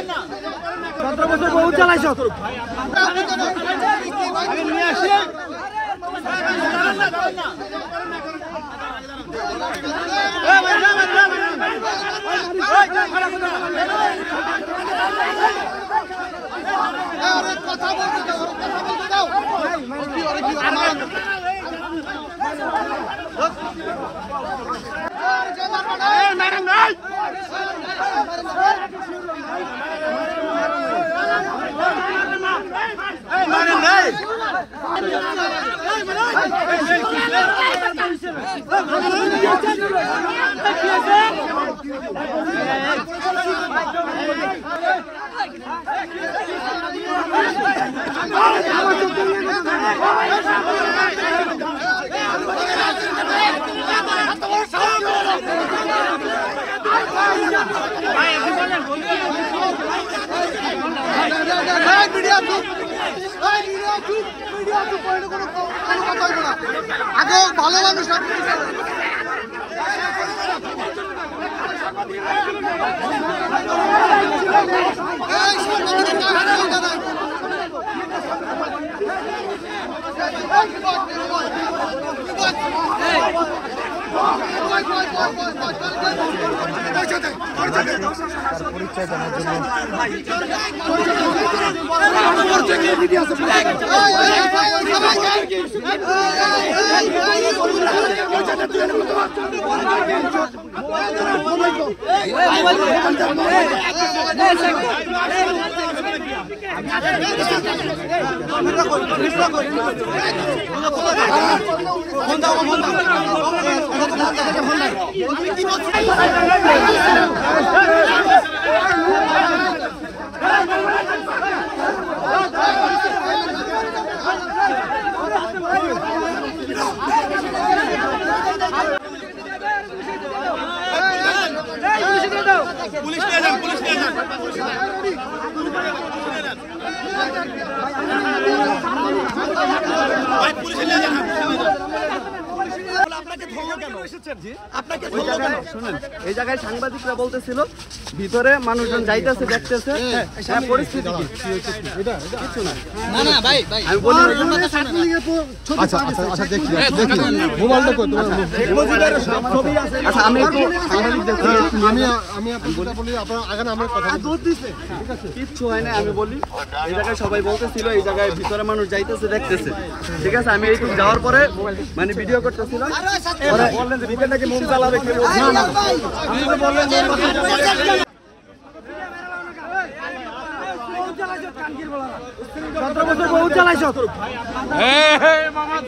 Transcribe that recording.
17 বছর বহু চালাইছ নিয়ে আসি কথা বলতে দাও আগে ভালো মানুষ পরিচয় জানার জন্য পুলিশ নিয়ে যান ভাই পুলিশ নিয়ে যান এই জায়গায় সাংবাদিকরা বলতেছিল ভিতরে মানুষজন যাইতেছে দেখতেছে পরিস্থিতি কিছু না ভাই আমি বলি আচ্ছা দেখি আচ্ছা আমি একটু আমি আপনাকে বলি আপনারা আগে আমার কথা কিচ্ছু হয় না আমি বলি এই জায়গায় সবাই বলতেছিল এই জায়গায় ভিতরে মানুষ যাইতেছে দেখতেছে ঠিক আছে আমি এইটুকু যাওয়ার পরে মানে ভিডিও করতেছিলাম পরে বললেন যে ভিতরে নাকি মুখ জ্বালাবে কেউ না আপনি তো বললেন যে বছর বহু চালাইছ মামা